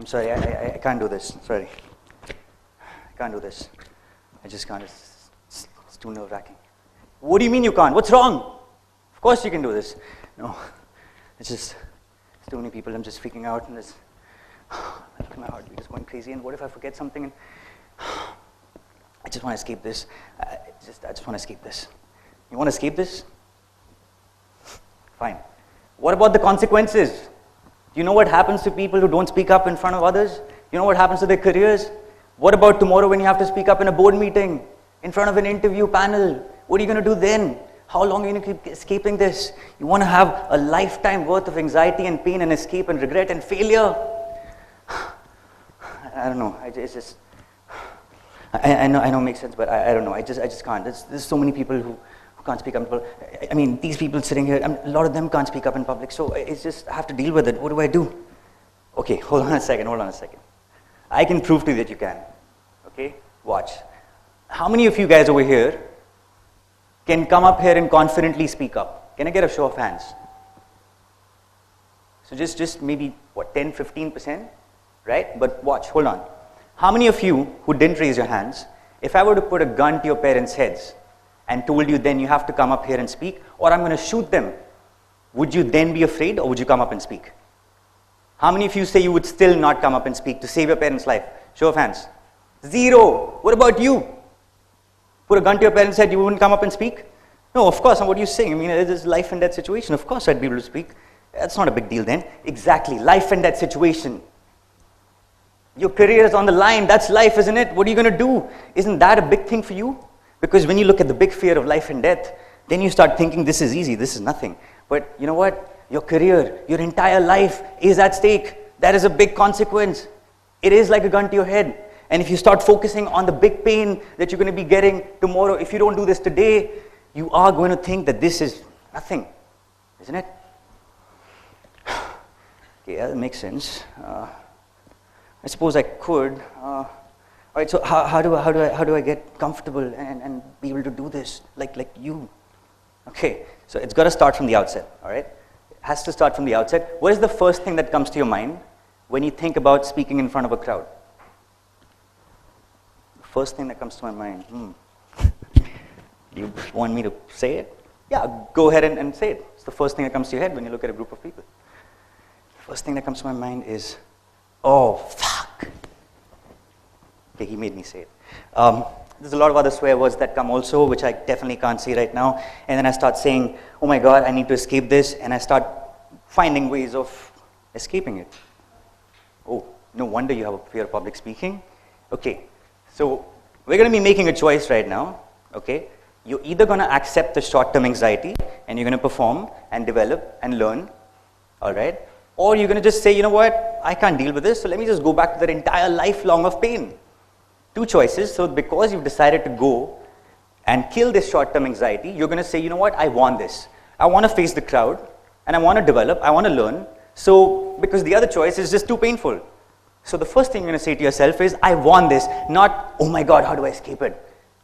I'm sorry, I can't do this. Sorry. I can't do this. I just can't. It's too nerve-wracking. What do you mean you can't? What's wrong? Of course you can do this. No, it's just, it's too many people. I'm just freaking out, and there's, look at my heartbeat is going crazy. And what if I forget something? And I just want to escape this. I just want to escape this. You want to escape this? Fine. What about the consequences? Do you know what happens to people who don't speak up in front of others? You know what happens to their careers? What about tomorrow when you have to speak up in a board meeting, in front of an interview panel? What are you going to do then? How long are you going to keep escaping this? You want to have a lifetime worth of anxiety and pain and escape and regret and failure? I don't know. I know it makes sense, but I don't know. I just can't. There's so many people who can't speak up in public. I mean, these people sitting here, a lot of them can't speak up in public, so it's just, I have to deal with it. What do I do? Okay, hold on a second. I can prove to you that you can. Okay, watch. How many of you guys over here can come up here and confidently speak up? Can I get a show of hands? So just maybe, what, 10, 15%, right? But watch, hold on. How many of you who didn't raise your hands, if I were to put a gun to your parents' heads and told you then you have to come up here and speak, or I'm going to shoot them, would you then be afraid, or would you come up and speak? How many of you say you would still not come up and speak to save your parents' life? Show of hands. 0. What about you? Put a gun to your parents' head, you wouldn't come up and speak? No, of course. And what are you saying? I mean, it is life and death situation. Of course I'd be able to speak. That's not a big deal then. Exactly. Life and death situation. Your career is on the line. That's life, isn't it? What are you going to do? Isn't that a big thing for you? Because when you look at the big fear of life and death, then you start thinking this is easy, this is nothing. But you know what? Your career, your entire life is at stake. That is a big consequence. It is like a gun to your head. And if you start focusing on the big pain that you're going to be getting tomorrow, if you don't do this today, you are going to think that this is nothing, isn't it? Okay, that makes sense. I suppose I could. All right, so how do I get comfortable and be able to do this like you? Okay, so it's got to start from the outset. All right, it has to start from the outset. What is the first thing that comes to your mind when you think about speaking in front of a crowd? The first thing that comes to my mind. You want me to say it? Yeah, go ahead and say it. It's the first thing that comes to your head when you look at a group of people. The first thing that comes to my mind is, oh, fuck. Okay, he made me say it. There's a lot of other swear words that come also, which I definitely can't say right now. And then I start saying, oh my God, I need to escape this. And I start finding ways of escaping it. Oh, no wonder you have a fear of public speaking. Okay, so we're going to be making a choice right now. Okay, you're either going to accept the short-term anxiety and you're going to perform and develop and learn. All right. Or you're going to just say, you know what, I can't deal with this, so let me just go back to that entire lifelong of pain. Two choices. So because you've decided to go and kill this short-term anxiety, you're going to say, you know what, I want this. I want to face the crowd, and I want to develop, I want to learn. So, because the other choice is just too painful. So the first thing you're going to say to yourself is, I want this, not, oh my God, how do I escape it?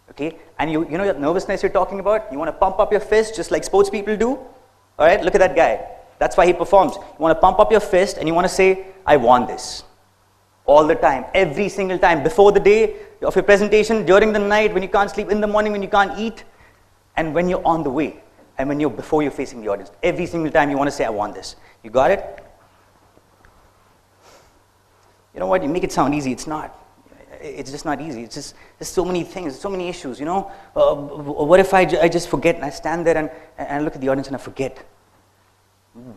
Okay, and you know that nervousness you're talking about? You want to pump up your fist just like sports people do? All right, look at that guy. That's why he performs. You want to pump up your fist and you want to say, I want this. All the time, every single time, before the day of your presentation, during the night, when you can't sleep, in the morning when you can't eat, and when you're on the way, and before you're facing the audience. Every single time you want to say, I want this. You got it? You know what, you make it sound easy, it's not. It's just not easy. It's just, there's so many things, so many issues, you know. What if I just forget and I stand there and I look at the audience and I forget?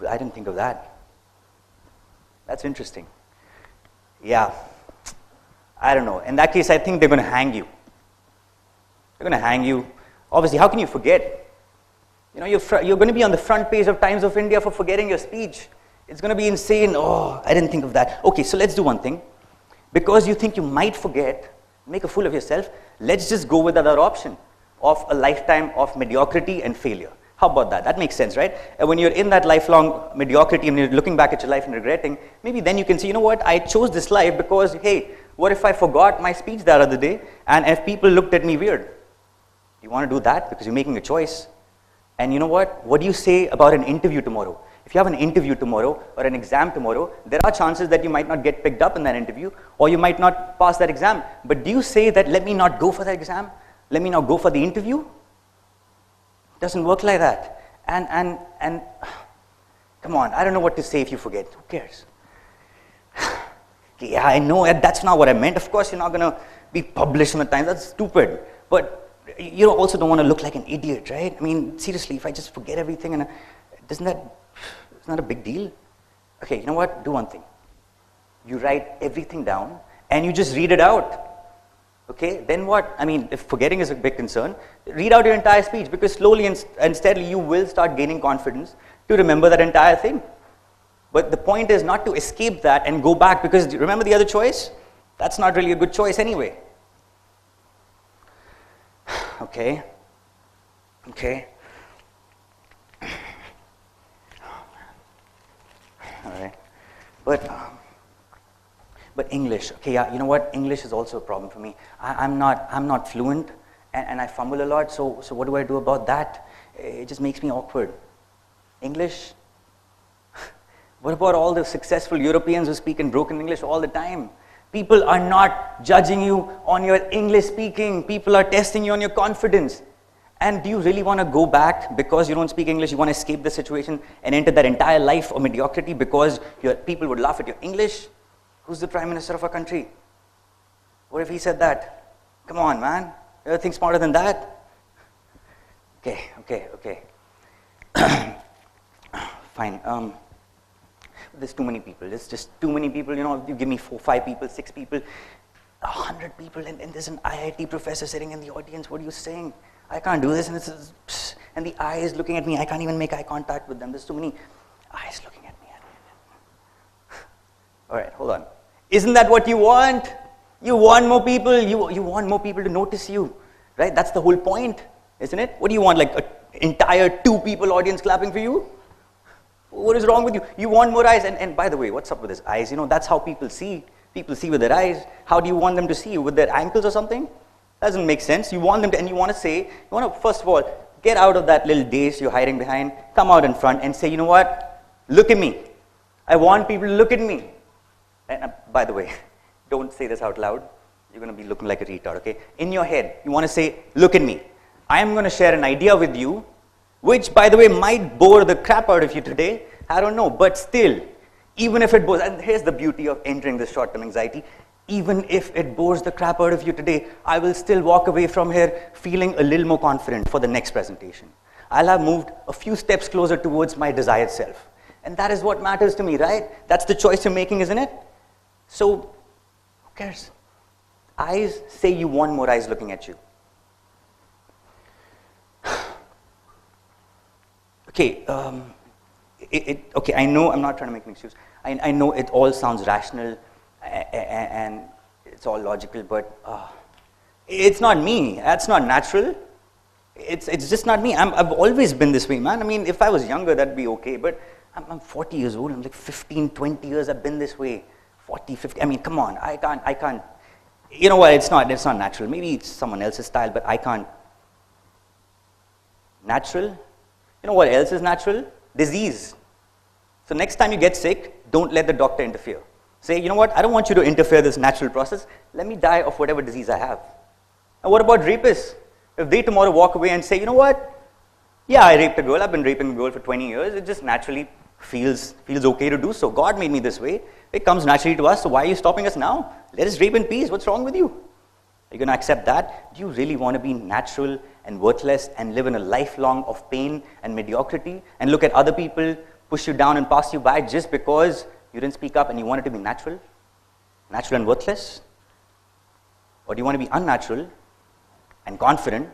I didn't think of that. That's interesting. Yeah, I don't know. In that case, I think they're going to hang you. They're going to hang you. Obviously, how can you forget? You know, you're going to be on the front page of Times of India for forgetting your speech. It's going to be insane. Oh, I didn't think of that. Okay, so let's do one thing. Because you think you might forget, make a fool of yourself, let's just go with the other option of a lifetime of mediocrity and failure. How about that? That makes sense, right? And when you're in that lifelong mediocrity and you're looking back at your life and regretting, maybe then you can say, you know what, I chose this life because, hey, what if I forgot my speech that other day and if people looked at me weird? You want to do that because you're making a choice. And you know what? What do you say about an interview tomorrow? If you have an interview tomorrow or an exam tomorrow, there are chances that you might not get picked up in that interview or you might not pass that exam. But do you say that, let me not go for that exam? Let me not go for the interview? It doesn't work like that. And come on, I don't know what to say if you forget. Who cares? Yeah, I know that's not what I meant. Of course, you're not going to be published in the Times. That's stupid. But you also don't want to look like an idiot, right? I mean, seriously, if I just forget everything, and isn't that a big deal? Okay, you know what? Do one thing. You write everything down, and you just read it out. Okay, then what? I mean, if forgetting is a big concern, read out your entire speech, because slowly and steadily you will start gaining confidence to remember that entire thing. But the point is not to escape that and go back, because remember the other choice? That's not really a good choice anyway. Okay. All right. But English, okay, yeah, you know what? English is also a problem for me. I'm not fluent, and I fumble a lot. So what do I do about that? It just makes me awkward. English. What about all the successful Europeans who speak in broken English all the time? People are not judging you on your English speaking. People are testing you on your confidence. And do you really want to go back because you don't speak English? You want to escape the situation and enter that entire life of mediocrity because people would laugh at your English? Who's the Prime Minister of our country? What if he said that? Come on, man. You ever think smarter than that? Okay. Fine. There's too many people. There's just too many people. You know, you give me 4, 5 people, 6 people, 100 people, and there's an IIT professor sitting in the audience. What are you saying? I can't do this. And the eye is looking at me. I can't even make eye contact with them. There's too many eyes looking at me. All right, hold on. Isn't that what you want? You want more people. You want more people to notice you, right? That's the whole point, isn't it? What do you want? Like an entire 2 people audience clapping for you? What is wrong with you? You want more eyes. And by the way, what's up with his eyes? You know, that's how people see. People see with their eyes. How do you want them to see you? With their ankles or something? Doesn't make sense. You want them to, and you want to, first of all, get out of that little daze you're hiding behind. Come out in front and say, you know what? Look at me. I want people to look at me. And by the way, don't say this out loud. You're going to be looking like a retard, okay? In your head, you want to say, look at me. I am going to share an idea with you, which, by the way, might bore the crap out of you today. I don't know, but still, even if it bores, and here's the beauty of entering this short-term anxiety, even if it bores the crap out of you today, I will still walk away from here feeling a little more confident for the next presentation. I'll have moved a few steps closer towards my desired self. And that is what matters to me, right? That's the choice you're making, isn't it? So, who cares? Eyes, say you want more eyes looking at you. Okay, okay, I know, I'm not trying to make an excuse. I know it all sounds rational and it's all logical, but it's not me. That's not natural. It's just not me. I've always been this way, man. I mean, if I was younger, that'd be okay, but I'm 40 years old. I'm like 15, 20 years I've been this way. 40, 50, I mean, come on. I can't. You know what, it's not natural. Maybe it's someone else's style, but I can't. Natural? You know what else is natural? Disease. So next time you get sick, don't let the doctor interfere. Say, you know what, I don't want you to interfere in this natural process. Let me die of whatever disease I have. And what about rapists? If they tomorrow walk away and say, you know what, yeah, I raped a girl, I've been raping a girl for 20 years, it just naturally feels okay to do so. God made me this way. It comes naturally to us, so why are you stopping us now? Let us rape in peace. What's wrong with you? Are you going to accept that? Do you really want to be natural and worthless and live in a lifelong of pain and mediocrity and look at other people push you down and pass you by just because you didn't speak up and you wanted to be natural and worthless? Or do you want to be unnatural and confident,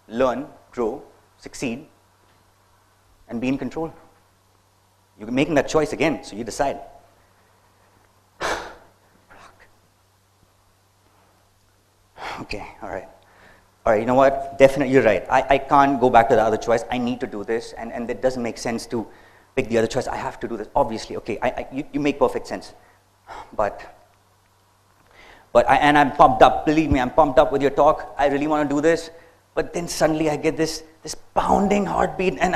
learn, grow, succeed, and be in control? You're making that choice again, so you decide. Okay, all right, you know what, definitely, you're right. I can't go back to the other choice. I need to do this, and it doesn't make sense to pick the other choice. I have to do this, obviously. Okay, you make perfect sense. But I'm pumped up, believe me, I'm pumped up with your talk. I really want to do this, but then suddenly I get this pounding heartbeat, and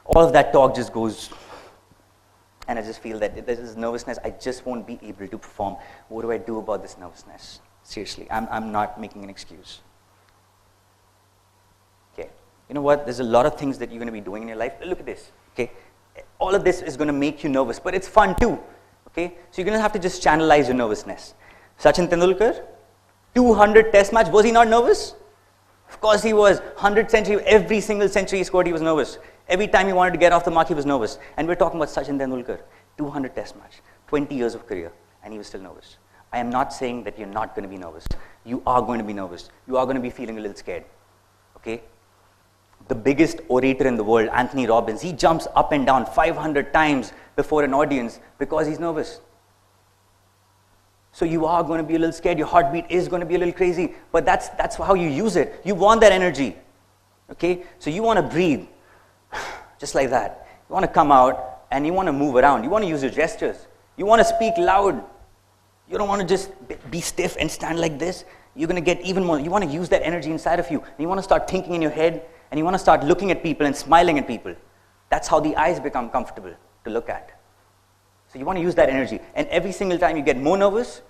all of that talk just goes and I just feel that there's this nervousness, I just won't be able to perform. What do I do about this nervousness? Seriously, I'm not making an excuse. Okay, you know what? There's a lot of things that you're going to be doing in your life. Look at this, okay? All of this is going to make you nervous, but it's fun too, okay? So you're going to have to just channelize your nervousness. Sachin Tendulkar, 200 test match, was he not nervous? Of course he was. 100 century, every single century he scored, he was nervous. Every time he wanted to get off the mark, he was nervous. And we're talking about Sachin Tendulkar, 200 test match, 20 years of career, and he was still nervous. I am not saying that you're not going to be nervous. You are going to be nervous. You are going to be feeling a little scared, okay? The biggest orator in the world, Anthony Robbins, he jumps up and down 500 times before an audience because he's nervous. So you are going to be a little scared. Your heartbeat is going to be a little crazy, but that's how you use it. You want that energy, okay? So you want to breathe, just like that. You want to come out and you want to move around. You want to use your gestures. You want to speak loud. You don't want to just be stiff and stand like this. You're going to get even more. You want to use that energy inside of you. And you want to start thinking in your head, and you want to start looking at people and smiling at people. That's how the eyes become comfortable to look at. So you want to use that energy. And every single time you get more nervous,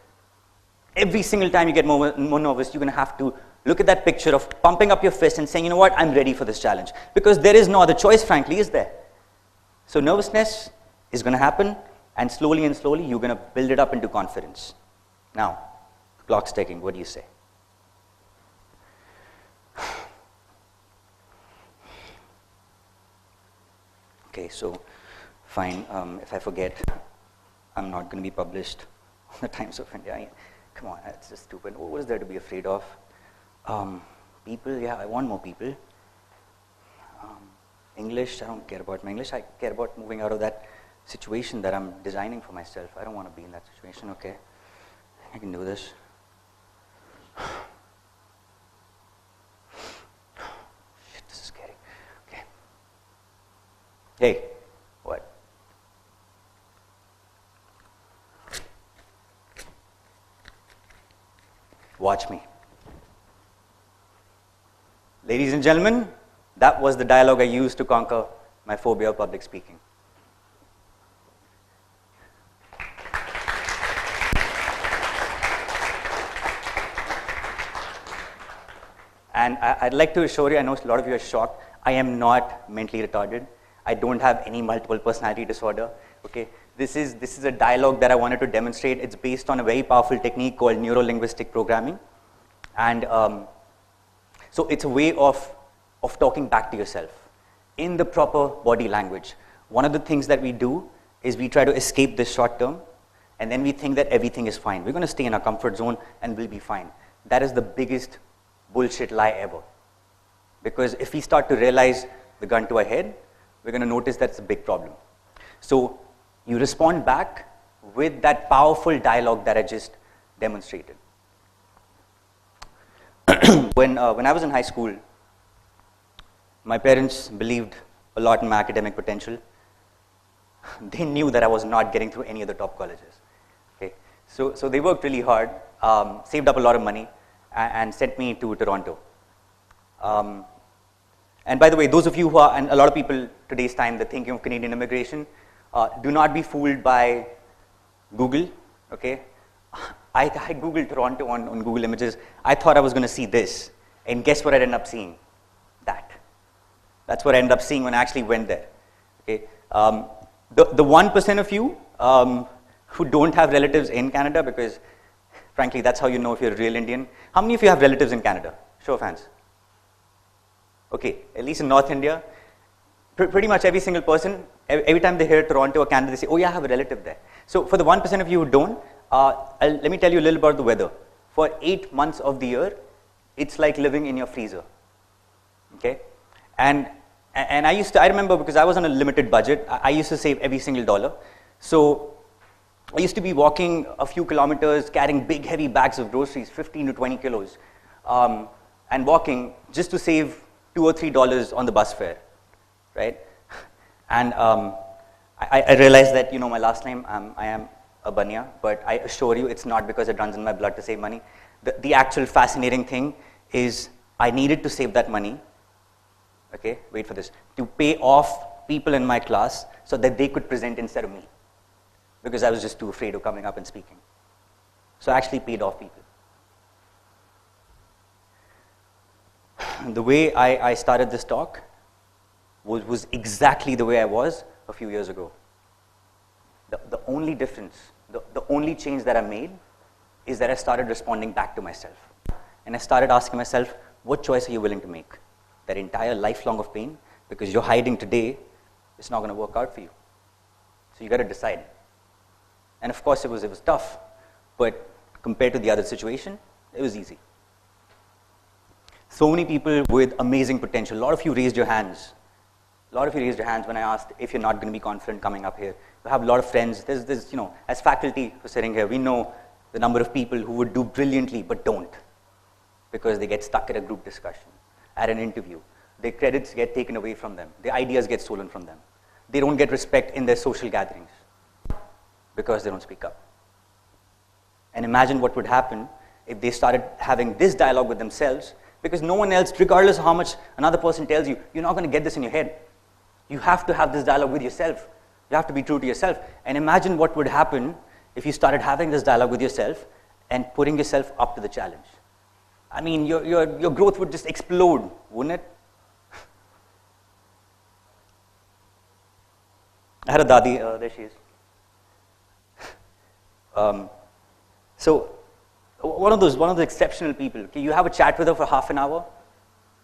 every single time you get more nervous, you're going to have to look at that picture of pumping up your fist and saying, you know what, I'm ready for this challenge. Because there is no other choice, frankly, is there? So nervousness is going to happen, and slowly, you're going to build it up into confidence. Now, the clock's ticking. What do you say? Okay, so fine. If I forget, I'm not going to be published on the Times of India. Come on, that's just stupid. What is there to be afraid of? People, yeah, I want more people. English, I don't care about my English. I care about moving out of that situation that I'm designing for myself. I don't want to be in that situation, okay? I can do this. Shit, this is scary. Okay. Hey, what? Watch me. Ladies and gentlemen, that was the dialogue I used to conquer my phobia of public speaking. And I'd like to assure you, I know a lot of you are shocked, I am not mentally retarded. I don't have any multiple personality disorder. Okay, this is a dialogue that I wanted to demonstrate. It's based on a very powerful technique called neuro-linguistic programming. And so it's a way of talking back to yourself in the proper body language. One of the things that we do is we try to escape this short term, and then we think that everything is fine. We're going to stay in our comfort zone and we'll be fine. That is the biggest bullshit lie ever. Because if we start to realize the gun to our head, we're going to notice that's a big problem. So you respond back with that powerful dialogue that I just demonstrated. When I was in high school, my parents believed a lot in my academic potential. They knew that I was not getting through any of the top colleges. Okay, so they worked really hard, saved up a lot of money, and sent me to Toronto. And by the way, those of you who are, and a lot of people today's time, they're thinking of Canadian immigration, do not be fooled by Google, okay? I Googled Toronto on Google Images. I thought I was going to see this, and guess what I ended up seeing? That. That's what I ended up seeing when I actually went there, okay? The 1% of you who don't have relatives in Canada, because frankly, that's how you know if you're a real Indian. How many of you have relatives in Canada? Show of hands. Okay, at least in North India, pretty much every single person, every time they hear Toronto or Canada, they say, oh yeah, I have a relative there. So for the 1% of you who don't, let me tell you a little about the weather. For 8 months of the year, it's like living in your freezer. Okay? And I remember, because I was on a limited budget, I used to save every single dollar. So I used to be walking a few kilometers, carrying big heavy bags of groceries, 15 to 20 kilos, and walking just to save $2 or $3 on the bus fare, right? And I realized that, my last name, I am a Bania, but I assure you it's not because it runs in my blood to save money. The actual fascinating thing is I needed to save that money, okay, wait for this, to pay off people in my class so that they could present instead of me. because I was just too afraid of coming up and speaking. So I actually paid off people. The way I started this talk was exactly the way I was a few years ago. The only difference, the only change that I made is that I started responding back to myself. And I started asking myself, what choice are you willing to make? That entire lifelong of pain, because you're hiding today, it's not going to work out for you. So you got to decide. And of course it was tough, but compared to the other situation, it was easy. So many people with amazing potential. A lot of you raised your hands. A lot of you raised your hands when I asked if you're not going to be confident coming up here. We have a lot of friends. There's, as faculty who are sitting here, we know the number of people who would do brilliantly but don't, because they get stuck at a group discussion, at an interview. Their credits get taken away from them. Their ideas get stolen from them. They don't get respect in their social gatherings because they don't speak up. And imagine what would happen if they started having this dialogue with themselves, because no one else, regardless of how much another person tells you, you're not going to get this in your head. You have to have this dialogue with yourself. You have to be true to yourself. And imagine what would happen if you started having this dialogue with yourself and putting yourself up to the challenge. I mean, your growth would just explode, wouldn't it? I had a dadi, there she is. So, one of those exceptional people. Okay, you have a chat with her for half an hour.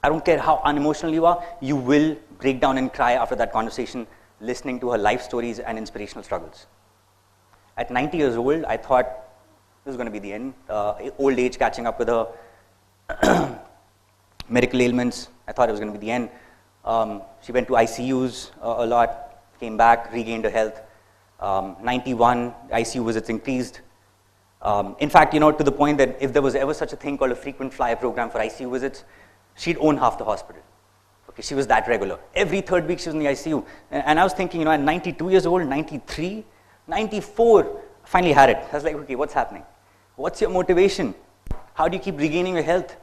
I don't care how unemotional you are, you will break down and cry after that conversation, listening to her life stories and inspirational struggles. At 90 years old, I thought this was going to be the end. Old age catching up with her, medical ailments, I thought it was going to be the end. She went to ICUs a lot, came back, regained her health. 91, ICU visits increased. In fact, to the point that if there was ever such a thing called a frequent flyer program for ICU visits, she'd own half the hospital. Okay, she was that regular. Every third week she was in the ICU. And I was thinking, at 92 years old, 93, 94, I finally had it. I was like, okay, what's happening? What's your motivation? How do you keep regaining your health?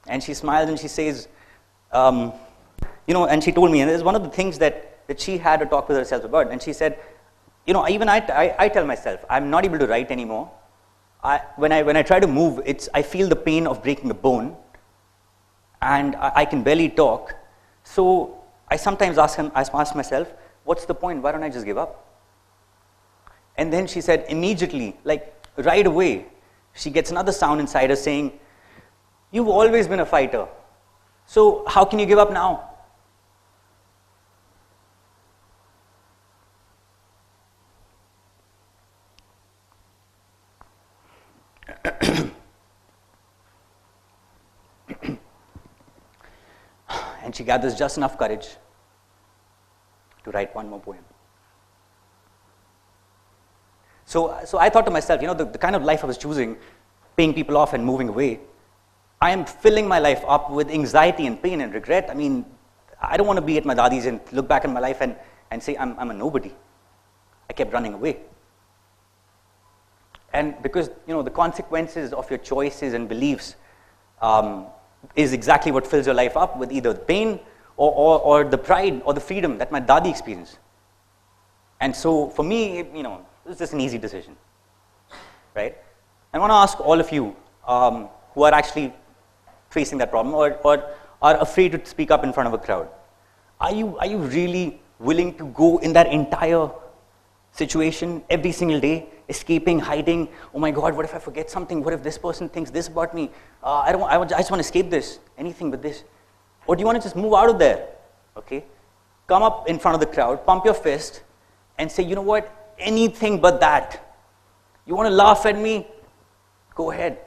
And she smiled and she says, and she told me, and this is one of the things that she had a talk with herself about, and she said, even I tell myself, I'm not able to write anymore. When I try to move, I feel the pain of breaking a bone, and I can barely talk. So I sometimes ask myself, what's the point? Why don't I just give up? And then she said immediately, like right away, she gets another sound inside her saying, you've always been a fighter. So how can you give up now? And she gathers just enough courage to write one more poem. So I thought to myself, the kind of life I was choosing, paying people off and moving away, I am filling my life up with anxiety and pain and regret. I mean, I don't want to be at my dadi's and look back at my life and say I'm a nobody. I kept running away. And because, the consequences of your choices and beliefs is exactly what fills your life up with either the pain or the pride or the freedom that my dadi experienced. And so for me, it was just an easy decision, right? I want to ask all of you who are actually facing that problem or are afraid to speak up in front of a crowd. Are you really willing to go in that entire situation every single day, escaping, hiding? Oh my God, what if I forget something? What if this person thinks this about me? I just want to escape this, anything but this. Or do you want to just move out of there? Okay, come up in front of the crowd, pump your fist, and say, you know what? Anything but that. You want to laugh at me? Go ahead.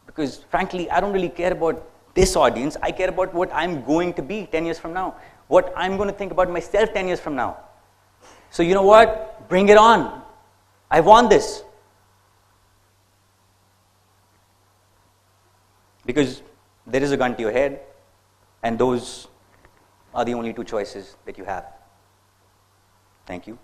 Because frankly, I don't really care about this audience. I care about what I'm going to be 10 years from now. What I'm going to think about myself 10 years from now. So you know what? Bring it on. I want this. Because there is a gun to your head, and those are the only two choices that you have. Thank you.